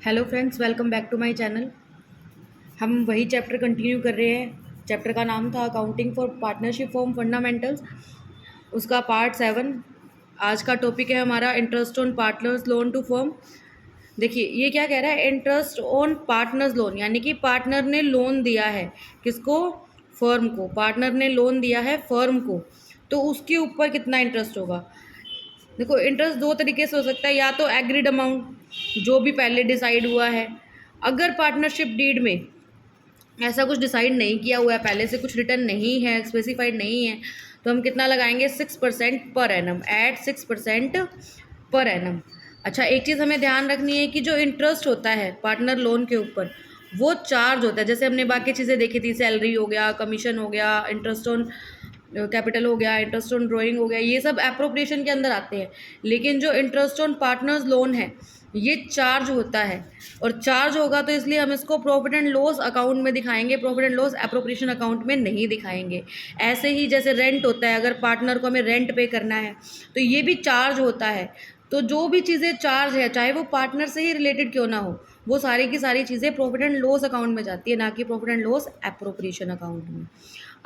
Hello friends, welcome back to my channel. हम वही chapter continue कर रहे हैं। चैप्टर का नाम था accounting for partnership form fundamentals, उसका पार्ट 7। आज का टॉपिक है हमारा interest on partners loan to firm. देखिए ये क्या कह रहा है, इंटरेस्ट ऑन पार्टनर्स लोन, यानी कि पार्टनर ने लोन दिया है किसको, फर्म को। पार्टनर ने लोन दिया है फर्म को, तो उसके ऊपर कितना इंटरेस्ट होगा। देखो इंटरेस्ट दो तरीके से हो सकता है, या तो एग्रीड अमाउंट जो भी पहले डिसाइड हुआ है। अगर पार्टनरशिप डीड में ऐसा कुछ डिसाइड नहीं किया हुआ है, पहले से कुछ रिटर्न नहीं है, स्पेसिफाइड नहीं है, तो हम कितना लगाएंगे 6% per annum, eight 6% per annum. अच्छा, एक चीज़ हमें ध्यान रखनी है कि जो इंटरेस्ट होता है पार्टनर लोन के ऊपर वो चार्ज होता है। जैसे हमने बाकी चीज़ें देखी थी, सैलरी हो गया, कमीशन हो गया, इंटरेस्ट ऑन कैपिटल हो गया, इंटरेस्ट ऑन ड्राइंग हो गया, ये सब एप्रोप्रिएशन के अंदर आते हैं। लेकिन जो इंटरेस्ट ऑन पार्टनर्स लोन है ये चार्ज होता है, और चार्ज होगा तो इसलिए हम इसको प्रॉफिट एंड लॉस अकाउंट में दिखाएंगे, profit and loss appropriation account में नहीं दिखाएंगे। ऐसे ही जैसे रेंट होता है, अगर पार्टनर को हमें रेंट पे करना है तो ये भी चार्ज होता है। तो जो भी चीज़ें चार्ज है, चाहे वो पार्टनर से ही रिलेटेड क्यों ना हो, वो सारी की सारी चीज़ें प्रॉफिट एंड लॉस अकाउंट में जाती है, ना कि profit and loss appropriation account में।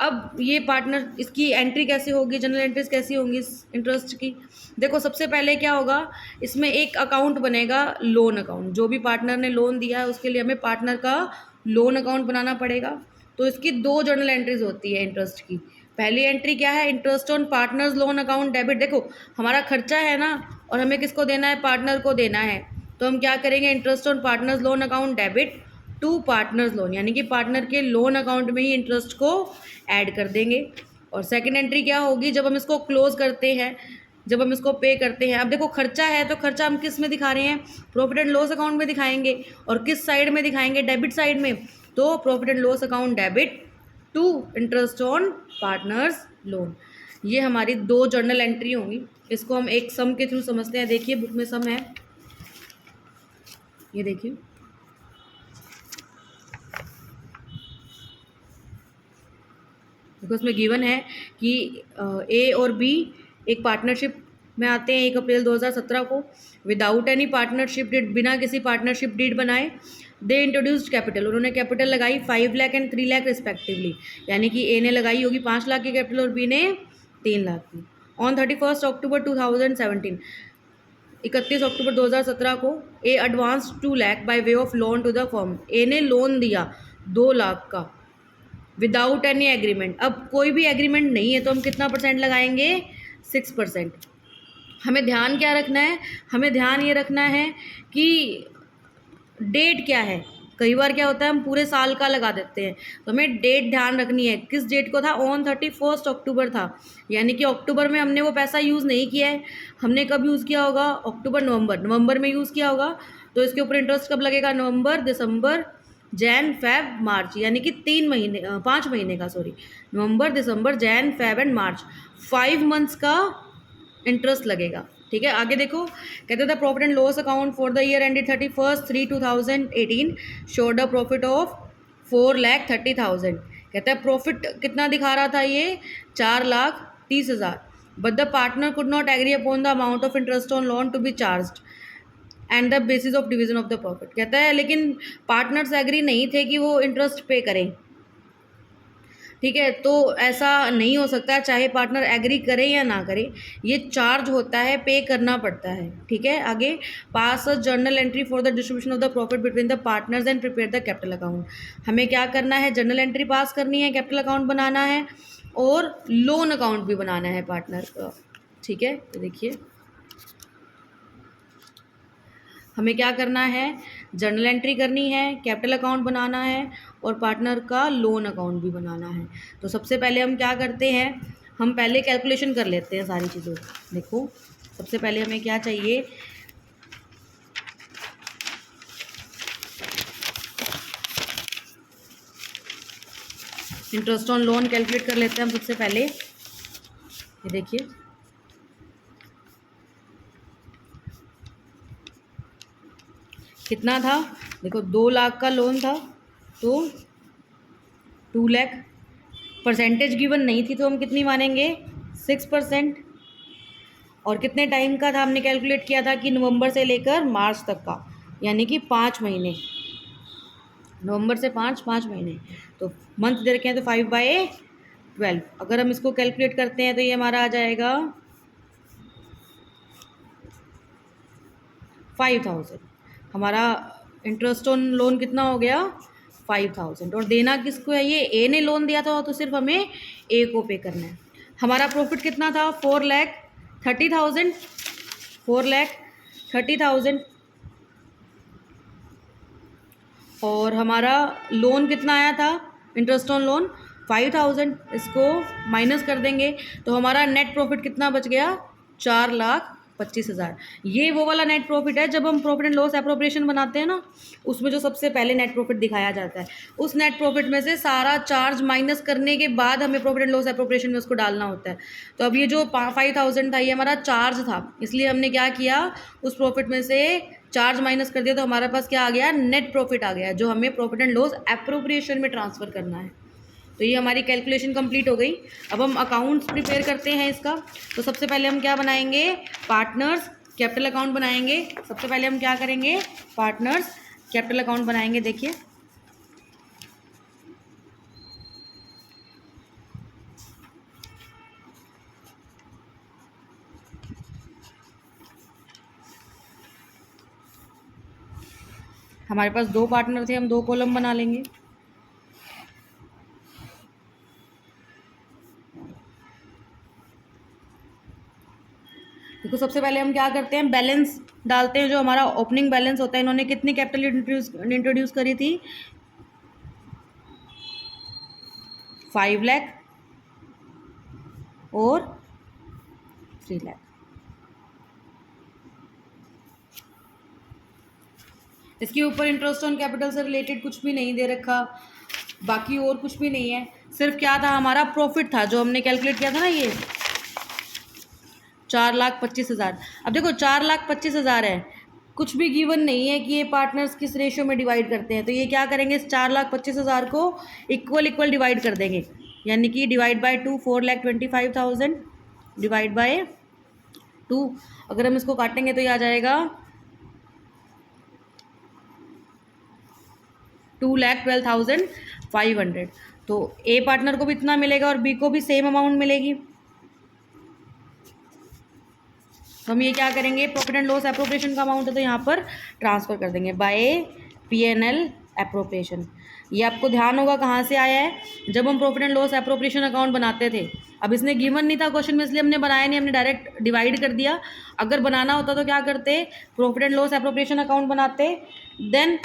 अब ये पार्टनर, इसकी एंट्री कैसे होगी, जनरल एंट्रीज कैसी होंगी इस इंटरेस्ट की। देखो सबसे पहले क्या होगा, इसमें एक अकाउंट बनेगा, लोन अकाउंट। जो भी पार्टनर ने लोन दिया है उसके लिए हमें पार्टनर का लोन अकाउंट बनाना पड़ेगा। तो इसकी दो जर्नल एंट्रीज होती है इंटरेस्ट की। पहली एंट्री क्या है, interest on partners loan account debit. देखो हमारा खर्चा है ना, और हमें किसको देना है, पार्टनर को देना है। तो हम क्या करेंगे, interest on partners loan account debit to partners loan, यानी कि पार्टनर के लोन अकाउंट में ही इंटरेस्ट को ऐड कर देंगे। और सेकंड एंट्री क्या होगी, जब हम इसको क्लोज करते हैं, जब हम इसको पे करते हैं। अब देखो खर्चा है तो खर्चा हम किस में दिखा रहे हैं, प्रॉफिट एंड लॉस अकाउंट में दिखाएंगे। और किस साइड में दिखाएंगे, डेबिट साइड में। तो profit and loss account debit to interest on partners loan. ये हमारी दो जर्नल एंट्री होंगी। इसको हम एक सम के थ्रू समझते हैं। देखिए बुक में सम है, ये देखिए। देखो उसमें गिवन है कि ए और बी एक पार्टनरशिप में आते हैं 1 अप्रैल 2017 को, विदाउट एनी पार्टनरशिप डीड, बिना किसी पार्टनरशिप डीड बनाए। दे इंट्रोड्यूस्ड कैपिटल, उन्होंने कैपिटल लगाई 5 लाख एंड 3 लाख रिस्पेक्टिवली, यानी कि ए ने लगाई होगी 5 लाख की कैपिटल और बी ने 3 लाख की। ऑन 31 अक्टूबर 2017, 31 अक्टूबर 2017 को a advance 2 lakh by way of loan to the firm. A ने लोन दिया 2 लाख का विदाउट एनी एग्रीमेंट। अब कोई भी एग्रीमेंट नहीं है तो हम कितना परसेंट लगाएंगे, 6%। हमें ध्यान क्या रखना है, हमें ध्यान ये रखना है कि डेट क्या है। कई बार क्या होता है हम पूरे साल का लगा देते हैं, तो हमें डेट ध्यान रखनी है। किस डेट को था, ऑन 31 अक्टूबर था, यानी कि अक्टूबर में हमने वो पैसा यूज़ नहीं किया है। हमने कब यूज़ किया होगा, अक्टूबर नवंबर में यूज़ किया होगा। तो इसके ऊपर इंटरेस्ट कब लगेगा, नवंबर दिसंबर जैन फेब मार्च, यानी कि 5 महीने का, sorry, November December Jan Feb and March, 5 months का इंटरेस्ट लगेगा। ठीक है, आगे देखो, कहते थे profit and loss account for the year ended 31/3/2018 showed a profit of 4,30,000। कहता है प्रॉफिट कितना दिखा रहा था ये, 4,30,000। But the partner could not agree upon the amount of interest on loan to be charged and the basis of division of the profit. कहता है लेकिन पार्टनर्स एग्री नहीं थे कि वो इंटरेस्ट पे करें। ठीक है, तो ऐसा नहीं हो सकता, चाहे पार्टनर एग्री करे या ना करे, ये चार्ज होता है, पे करना पड़ता है। ठीक है, आगे, pass a journal entry for the distribution of the profit between the partners and prepare the capital account. हमें क्या करना है, जर्नल एंट्री पास करनी है, कैपिटल अकाउंट बनाना है, और लोन अकाउंट भी बनाना है पार्टनर का। ठीक है, तो देखिए हमें क्या करना है, जर्नल एंट्री करनी है, कैपिटल अकाउंट बनाना है, और पार्टनर का लोन अकाउंट भी बनाना है। तो सबसे पहले हम क्या करते हैं, हम पहले कैलकुलेशन कर लेते हैं सारी चीज़ों। देखो सबसे पहले हमें क्या चाहिए, इंटरेस्ट ऑन लोन कैलकुलेट कर लेते हैं हम सबसे पहले। ये देखिए कितना था, देखो 2 लाख का लोन था, तो 2 लाख। परसेंटेज गिवन नहीं थी तो हम कितनी मानेंगे, 6%। और कितने टाइम का था, हमने कैलकुलेट किया था कि नवंबर से लेकर मार्च तक का, यानी कि 5 महीने, नवंबर से 5 महीने, तो मंथ दे रखे हैं तो 5/12। अगर हम इसको कैलकुलेट करते हैं तो ये हमारा आ जाएगा 5000। हमारा इंटरेस्ट ऑन लोन कितना हो गया 5000। और देना किसको है, ये ए ने लोन दिया था तो सिर्फ हमें ए को पे करना है। हमारा प्रॉफिट कितना था 4,30,000, 4,30,000। और हमारा लोन कितना आया था, इंटरेस्ट ऑन लोन 5000। इसको माइनस कर देंगे तो हमारा नेट प्रॉफिट कितना बच गया 4,25,000। ये वो वाला नेट प्रॉफिट है जब हम प्रॉफिट एंड लॉस एप्रोप्रिएशन बनाते हैं ना, उसमें जो सबसे पहले नेट प्रॉफिट दिखाया जाता है, उस नेट प्रॉफिट में से सारा चार्ज माइनस करने के बाद हमें प्रॉफिट एंड लॉस एप्रोप्रिएशन में उसको डालना होता है। तो अब ये जो 5,000 था ये हमारा चार्ज था, इसलिए हमने क्या किया, उस प्रॉफिट में से चार्ज माइनस कर दिया तो हमारे पास क्या आ गया, नेट प्रॉफिट आ गया, जो हमें प्रॉफिट एंड लॉस एप्रोप्रिएशन में ट्रांसफ़र करना है। तो ये हमारी कैलकुलेशन कंप्लीट हो गई। अब हम अकाउंट्स प्रिपेयर करते हैं इसका। तो सबसे पहले हम क्या बनाएंगे, पार्टनर्स कैपिटल अकाउंट बनाएंगे। सबसे पहले हम क्या करेंगे, पार्टनर्स कैपिटल अकाउंट बनाएंगे। देखिए हमारे पास 2 पार्टनर थे, हम 2 कॉलम बना लेंगे। देखो सबसे पहले हम क्या करते हैं, बैलेंस डालते हैं। जो हमारा ओपनिंग बैलेंस होता है, इन्होंने कितनी कैपिटल इंट्रोड्यूस करी थी 5 लाख और 3 लाख। इसके ऊपर इंटरेस्ट ऑन कैपिटल से रिलेटेड कुछ भी नहीं दे रखा, बाकी और कुछ भी नहीं है। सिर्फ क्या था, हमारा प्रॉफिट था जो हमने कैलकुलेट किया था ना, ये 4,25,000। अब देखो 4,25,000 है, कुछ भी गिवन नहीं है कि ये पार्टनर्स किस रेशियो में डिवाइड करते हैं। तो ये क्या करेंगे, इस 4,25,000 को इक्वल डिवाइड कर देंगे, यानी कि डिवाइड बाय 2, 4,25,000 डिवाइड बाय 2। अगर हम इसको काटेंगे तो ये आ जाएगा 2,12,500। तो ए पार्टनर को भी इतना मिलेगा और बी को भी सेम अमाउंट मिलेगी। तो हम ये क्या करेंगे, प्रॉफिट एंड लॉस एप्रोप्रिएशन का अमाउंट है तो यहाँ पर ट्रांसफ़र कर देंगे बाय P&L एप्रोप्रिएशन। ये आपको ध्यान होगा कहाँ से आया है, जब हम profit and loss appropriation account बनाते थे। अब इसने गिवन नहीं था क्वेश्चन में, इसलिए हमने बनाया नहीं, हमने डायरेक्ट डिवाइड कर दिया। अगर बनाना होता तो क्या करते, profit and loss appropriation account बनाते, देन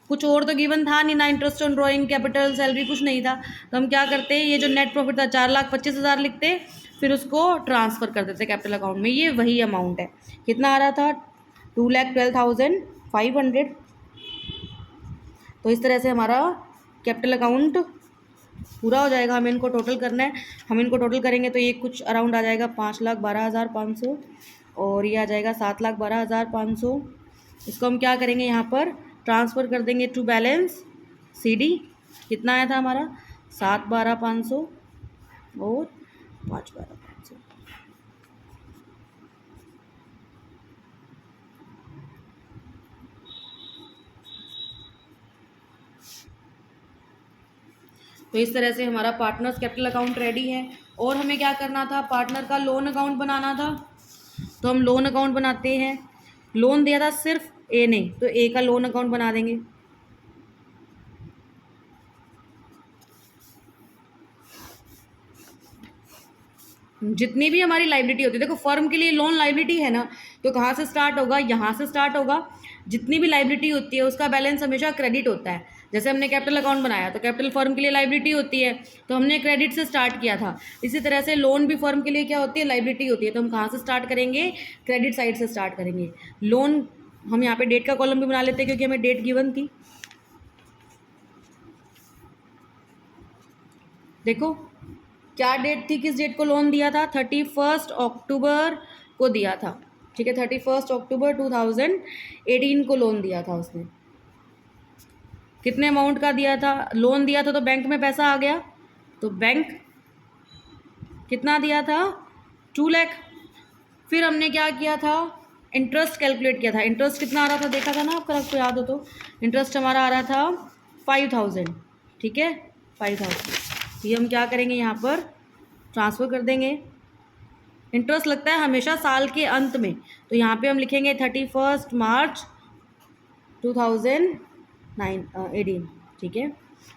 कुछ और तो गिवन था नहीं, ना interest on drawing capital salary कुछ नहीं था। तो हम क्या करते, ये जो नेट प्रॉफिट था 4,25,000 लिखते, फिर उसको ट्रांसफ़र कर देते कैपिटल अकाउंट में। ये वही अमाउंट है, कितना आ रहा था 2,12,500। तो इस तरह से हमारा कैपिटल अकाउंट पूरा हो जाएगा। हमें इनको टोटल करना है, हम इनको टोटल करेंगे तो ये कुछ अराउंड आ जाएगा 5,12,500 और ये आ जाएगा 7,12,500। इसको हम क्या करेंगे, यहाँ पर ट्रांसफ़र कर देंगे टू बैलेंस CD। कितना आया था हमारा 7,12,500 और 5,12,500। तो इस तरह से हमारा पार्टनर्स कैपिटल अकाउंट रेडी है। और हमें क्या करना था, पार्टनर का लोन अकाउंट बनाना था। तो हम लोन अकाउंट बनाते हैं। लोन दिया था सिर्फ ए ने, तो ए का लोन अकाउंट बना देंगे। जितनी भी हमारी लाइबिलिटी होती है, देखो फर्म के लिए लोन लाइबिलिटी है ना, तो कहाँ से स्टार्ट होगा, यहाँ से स्टार्ट होगा। जितनी भी लाइबिलिटी होती है उसका बैलेंस हमेशा क्रेडिट होता है। जैसे हमने कैपिटल अकाउंट बनाया तो कैपिटल फर्म के लिए लाइबिलिटी होती है, तो हमने क्रेडिट से स्टार्ट किया था। इसी तरह से लोन भी फर्म के लिए क्या होती है, लाइबिलिटी होती है। तो हम कहाँ से स्टार्ट करेंगे, क्रेडिट साइड से स्टार्ट करेंगे। लोन हम यहाँ पे डेट का कॉलम भी बना लेते हैं क्योंकि हमें डेट गिवन थी। देखो क्या डेट थी, किस डेट को लोन दिया था, 31 अक्टूबर को दिया था। ठीक है, 31 अक्टूबर 2018 को लोन दिया था उसने। कितने अमाउंट का दिया था, लोन दिया था तो बैंक में पैसा आ गया, तो बैंक कितना दिया था 2 लाख। फिर हमने क्या किया था, इंटरेस्ट कैलकुलेट किया था। इंटरेस्ट कितना आ रहा था देखा था ना आपको, आपको याद हो तो। इंटरेस्ट हमारा आ रहा था 5000, ठीक है, 5000। ये हम क्या करेंगे यहाँ पर ट्रांसफ़र कर देंगे। इंटरेस्ट लगता है हमेशा साल के अंत में, तो यहाँ पे हम लिखेंगे 31 मार्च 2018, ठीक है।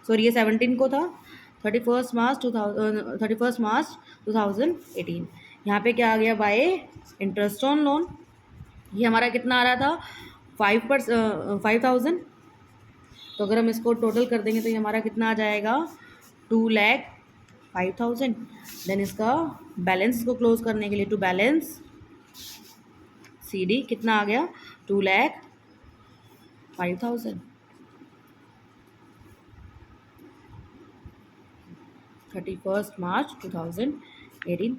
सॉरी ये 17 को था, 31 मार्च 2018। यहाँ पे क्या आ गया, बाय इंटरेस्ट ऑन लोन। ये हमारा कितना आ रहा था 5000। तो अगर हम इसको टोटल कर देंगे तो ये हमारा कितना आ जाएगा 2,05,000। देन इसका बैलेंस को क्लोज करने के लिए टू बैलेंस CD कितना आ गया 2,05,000। 31 मार्च 2018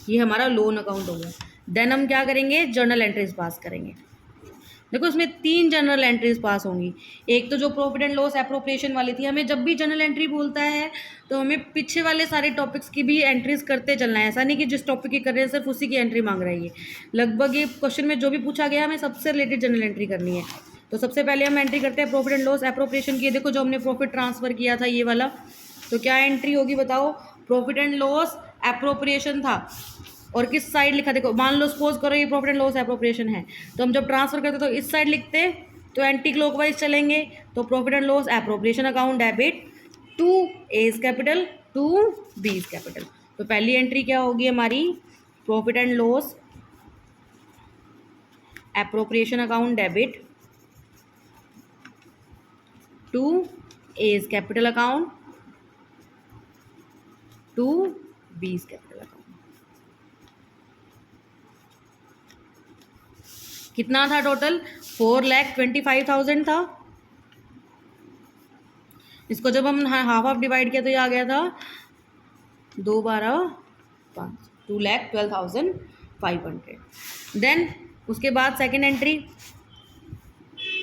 ये हमारा लोन अकाउंट हो गया। देन हम क्या करेंगे, जर्नल एंट्रीज पास करेंगे। देखो इसमें 3 जर्नल एंट्रीज पास होंगी। एक तो जो प्रॉफिट एंड लॉस एप्रोप्रिएशन वाली थी, हमें जब भी जर्नल एंट्री बोलता है तो हमें पीछे वाले सारे टॉपिक्स की भी एंट्रीज करते चलना है। ऐसा नहीं कि जिस टॉपिक की कर रहे हैं सिर्फ उसी की एंट्री मांग रहा है। ये लगभग ये क्वेश्चन में जो भी पूछा गया हमें सबसे रिलेटेड जर्नल एंट्री करनी है। तो सबसे पहले हम एंट्री करते हैं प्रॉफिट एंड लॉस एप्रोप्रिएशन की। देखो जो हमने प्रॉफिट ट्रांसफ़र किया था ये वाला, तो क्या एंट्री होगी बताओ, प्रॉफिट एंड लॉस एप्रोप्रिएशन था और किस साइड लिखा, देखो मान लो सपोज करो ये प्रॉफिट एंड लॉस एप्रोप्रिएशन है, तो हम जब ट्रांसफर करते तो इस साइड लिखते, तो एंटी क्लॉकवाइज चलेंगे। तो profit and loss appropriation account debit to A's capital to B's capital. तो पहली एंट्री क्या होगी हमारी, profit and loss appropriation account debit to A's capital account to B's capital account. कितना था टोटल, 4,25,000 था। इसको जब हम हाफ डिवाइड किया तो ये आ गया था 2 12 5, 2,12,500। देन उसके बाद सेकेंड एंट्री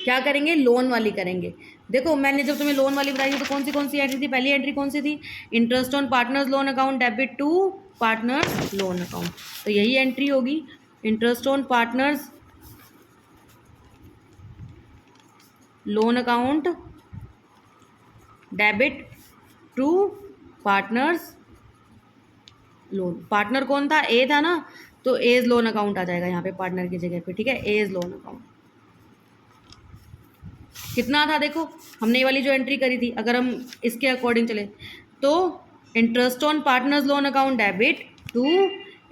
क्या करेंगे, लोन वाली करेंगे। देखो मैंने जब तुम्हें लोन वाली बताई थी तो कौन सी एंट्री थी, पहली एंट्री कौन सी थी, interest on partners loan account debit to partners loan account. तो यही एंट्री होगी, interest on partners loan account debit to partners loan. Partner कौन था, ए था ना, तो एज लोन अकाउंट आ जाएगा यहाँ पे पार्टनर की जगह पे, ठीक है, एज लोन अकाउंट। कितना था देखो, हमने ये वाली जो एंट्री करी थी अगर हम इसके अकॉर्डिंग चले तो interest on partners loan account debit to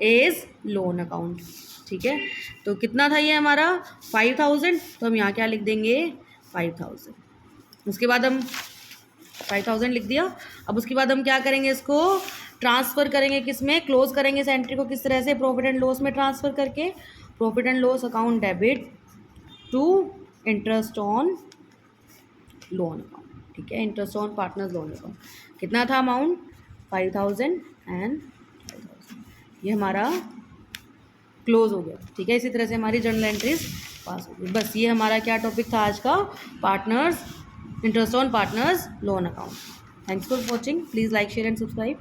A's loan account, ठीक है। तो कितना था ये हमारा 5,000, तो हम यहाँ क्या लिख देंगे 5,000। उसके बाद हम 5,000 लिख दिया। अब उसके बाद हम क्या करेंगे, इसको ट्रांसफ़र करेंगे किस में, क्लोज करेंगे इस एंट्री को किस तरह से, प्रॉफिट एंड लॉस में ट्रांसफ़र करके profit and loss account debit to interest on loan account, ठीक है, interest on partners loan account. कितना था अमाउंट 5,000 एंड 5,000। ये हमारा क्लोज हो गया, ठीक है। इसी तरह से हमारी जर्नल एंट्रीज पास हो गई। बस ये हमारा क्या टॉपिक था आज का, partners interest on partners loan account. Thanks for watching, please like share and subscribe.